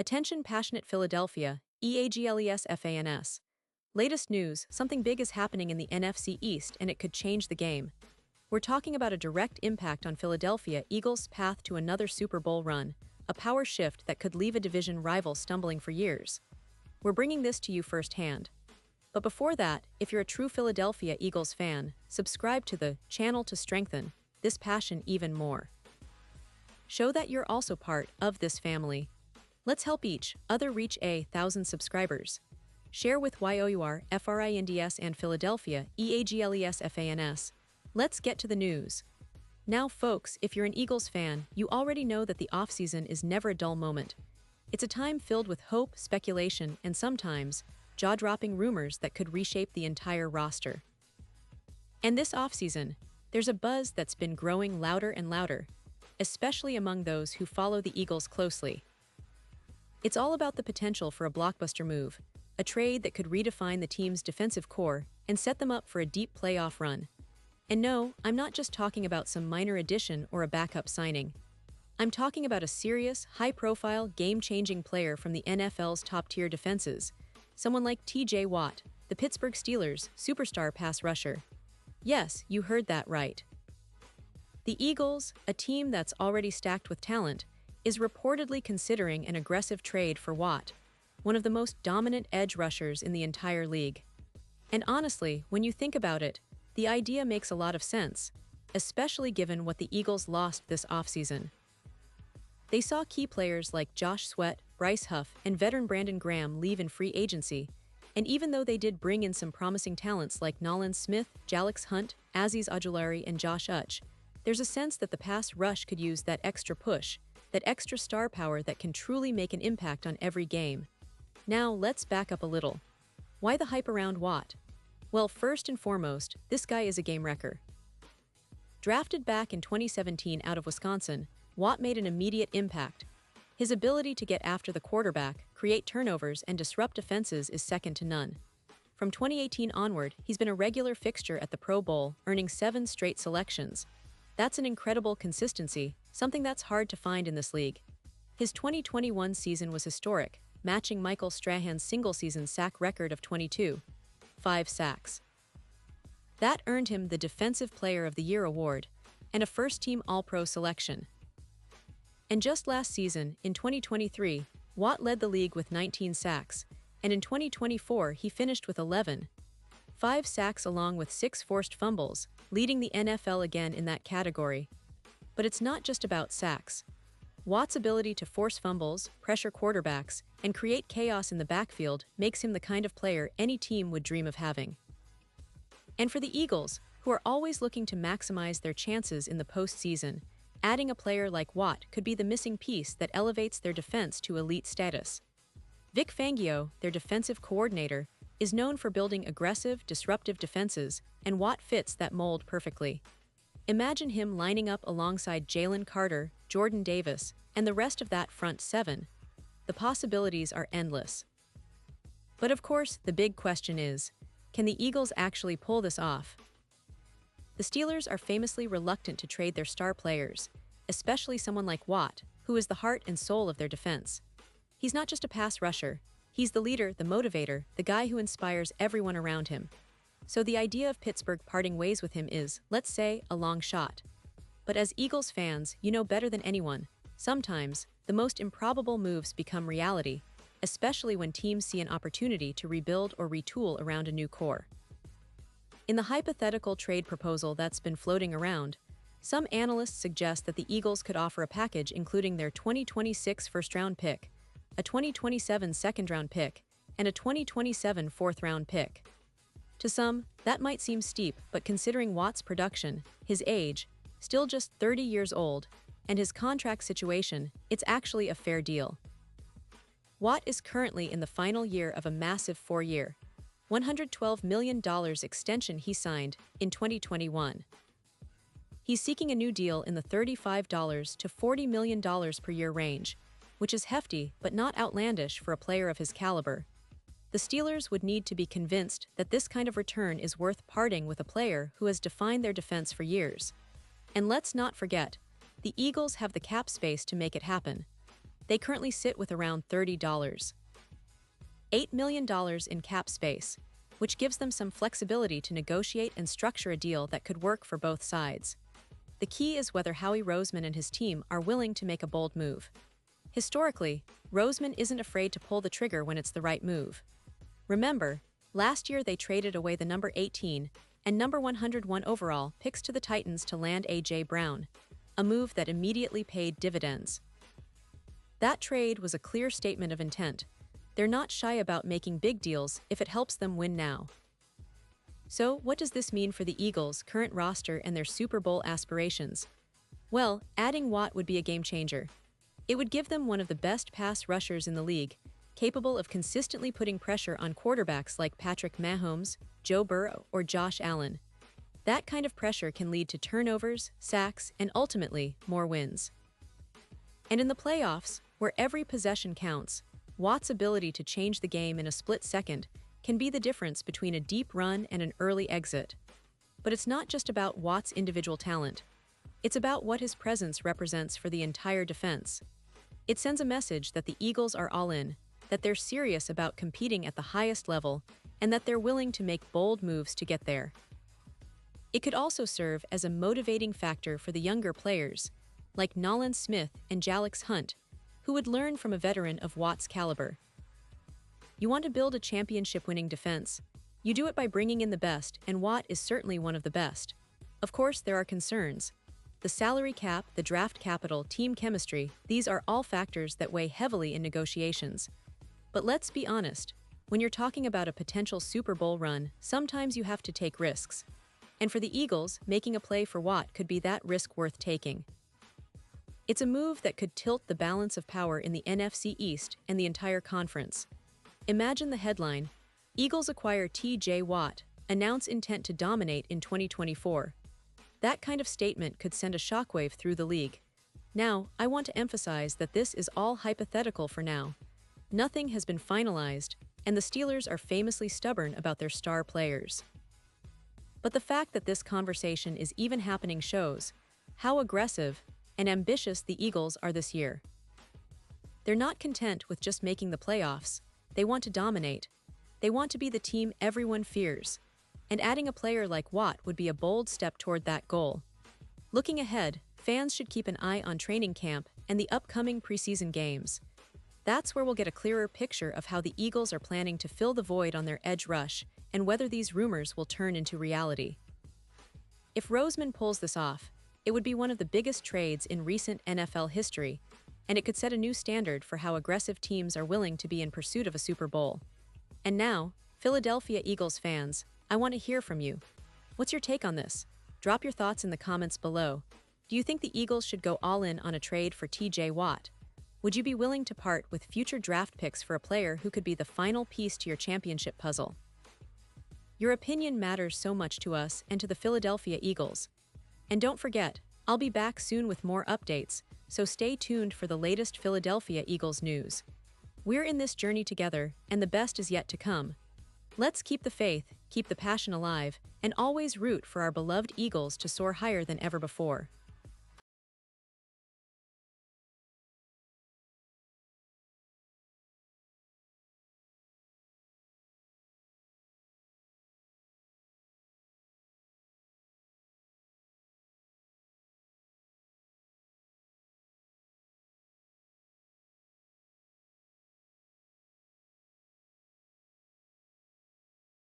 Attention passionate Philadelphia, EAGLES FANS. Latest news, something big is happening in the NFC East and it could change the game. We're talking about a direct impact on Philadelphia Eagles' path to another Super Bowl run, a power shift that could leave a division rival stumbling for years. We're bringing this to you firsthand. But before that, if you're a true Philadelphia Eagles fan, subscribe to the channel to strengthen this passion even more. Show that you're also part of this family. Let's help each other reach 1,000 subscribers. Share with YOUR, FRINDS and Philadelphia, EAGLES FANS. Let's get to the news. Now folks, if you're an Eagles fan, you already know that the offseason is never a dull moment. It's a time filled with hope, speculation, and sometimes jaw-dropping rumors that could reshape the entire roster. And this offseason, there's a buzz that's been growing louder and louder, especially among those who follow the Eagles closely. It's all about the potential for a blockbuster move, a trade that could redefine the team's defensive core and set them up for a deep playoff run. And no, I'm not just talking about some minor addition or a backup signing. I'm talking about a serious, high-profile, game-changing player from the NFL's top-tier defenses, someone like TJ Watt, the Pittsburgh Steelers' superstar pass rusher. Yes, you heard that right. The Eagles, a team that's already stacked with talent, is reportedly considering an aggressive trade for Watt, one of the most dominant edge rushers in the entire league. And honestly, when you think about it, the idea makes a lot of sense, especially given what the Eagles lost this offseason. They saw key players like Josh Sweat, Bryce Huff, and veteran Brandon Graham leave in free agency, and even though they did bring in some promising talents like Nolan Smith, Jalix Hunt, Azeez Ojulari, and Josh Uch, there's a sense that the pass rush could use that extra push, that extra star power that can truly make an impact on every game. Now, let's back up a little. Why the hype around Watt? Well, first and foremost, this guy is a game wrecker. Drafted back in 2017 out of Wisconsin, Watt made an immediate impact. His ability to get after the quarterback, create turnovers, and disrupt defenses is second to none. From 2018 onward, he's been a regular fixture at the Pro Bowl, earning 7 straight selections. That's an incredible consistency, something that's hard to find in this league. His 2021 season was historic, matching Michael Strahan's single-season sack record of 22.5 sacks. That earned him the Defensive Player of the Year award and a first-team All-Pro selection. And just last season, in 2023, Watt led the league with 19 sacks, and in 2024 he finished with 11.5 sacks along with 6 forced fumbles, leading the NFL again in that category. But it's not just about sacks. Watt's ability to force fumbles, pressure quarterbacks, and create chaos in the backfield makes him the kind of player any team would dream of having. And for the Eagles, who are always looking to maximize their chances in the postseason, adding a player like Watt could be the missing piece that elevates their defense to elite status. Vic Fangio, their defensive coordinator, is known for building aggressive, disruptive defenses, and Watt fits that mold perfectly. Imagine him lining up alongside Jalen Carter, Jordan Davis, and the rest of that front seven. The possibilities are endless. But of course, the big question is, can the Eagles actually pull this off? The Steelers are famously reluctant to trade their star players, especially someone like Watt, who is the heart and soul of their defense. He's not just a pass rusher, he's the leader, the motivator, the guy who inspires everyone around him. So the idea of Pittsburgh parting ways with him is, let's say, a long shot. But as Eagles fans, you know better than anyone, sometimes, the most improbable moves become reality, especially when teams see an opportunity to rebuild or retool around a new core. In the hypothetical trade proposal that's been floating around, some analysts suggest that the Eagles could offer a package including their 2026 first-round pick, a 2027 second-round pick, and a 2027 fourth-round pick. To some, that might seem steep, but considering Watt's production, his age, still just 30 years old, and his contract situation, it's actually a fair deal. Watt is currently in the final year of a massive 4-year, $112 million extension he signed in 2021. He's seeking a new deal in the $35 to $40 million per year range, which is hefty but not outlandish for a player of his caliber. The Steelers would need to be convinced that this kind of return is worth parting with a player who has defined their defense for years. And let's not forget, the Eagles have the cap space to make it happen. They currently sit with around $30. $8 million in cap space, which gives them some flexibility to negotiate and structure a deal that could work for both sides. The key is whether Howie Roseman and his team are willing to make a bold move. Historically, Roseman isn't afraid to pull the trigger when it's the right move. Remember, last year they traded away the number 18 and number 101 overall picks to the Titans to land A.J. Brown, a move that immediately paid dividends. That trade was a clear statement of intent. They're not shy about making big deals if it helps them win now. So, what does this mean for the Eagles' current roster and their Super Bowl aspirations? Well, adding Watt would be a game changer. It would give them one of the best pass rushers in the league, capable of consistently putting pressure on quarterbacks like Patrick Mahomes, Joe Burrow, or Josh Allen. That kind of pressure can lead to turnovers, sacks, and ultimately, more wins. And in the playoffs, where every possession counts, Watt's ability to change the game in a split second can be the difference between a deep run and an early exit. But it's not just about Watt's individual talent. It's about what his presence represents for the entire defense. It sends a message that the Eagles are all in, that they're serious about competing at the highest level, and that they're willing to make bold moves to get there. It could also serve as a motivating factor for the younger players, like Nolan Smith and Jalix Hunt, who would learn from a veteran of Watt's caliber. You want to build a championship-winning defense? You do it by bringing in the best, and Watt is certainly one of the best. Of course, there are concerns. The salary cap, the draft capital, team chemistry, these are all factors that weigh heavily in negotiations. But let's be honest, when you're talking about a potential Super Bowl run, sometimes you have to take risks. And for the Eagles, making a play for Watt could be that risk worth taking. It's a move that could tilt the balance of power in the NFC East and the entire conference. Imagine the headline, Eagles acquire T.J. Watt, announce intent to dominate in 2024. That kind of statement could send a shockwave through the league. Now, I want to emphasize that this is all hypothetical for now. Nothing has been finalized, and the Steelers are famously stubborn about their star players. But the fact that this conversation is even happening shows how aggressive and ambitious the Eagles are this year. They're not content with just making the playoffs. They want to dominate. They want to be the team everyone fears. And adding a player like Watt would be a bold step toward that goal. Looking ahead, fans should keep an eye on training camp and the upcoming preseason games. That's where we'll get a clearer picture of how the Eagles are planning to fill the void on their edge rush and whether these rumors will turn into reality. If Roseman pulls this off, it would be one of the biggest trades in recent NFL history, and it could set a new standard for how aggressive teams are willing to be in pursuit of a Super Bowl. And now, Philadelphia Eagles fans, I want to hear from you. What's your take on this? Drop your thoughts in the comments below. Do you think the Eagles should go all in on a trade for T.J. Watt? Would you be willing to part with future draft picks for a player who could be the final piece to your championship puzzle? Your opinion matters so much to us and to the Philadelphia Eagles. And don't forget, I'll be back soon with more updates, so stay tuned for the latest Philadelphia Eagles news. We're in this journey together, and the best is yet to come. Let's keep the faith, keep the passion alive, and always root for our beloved Eagles to soar higher than ever before.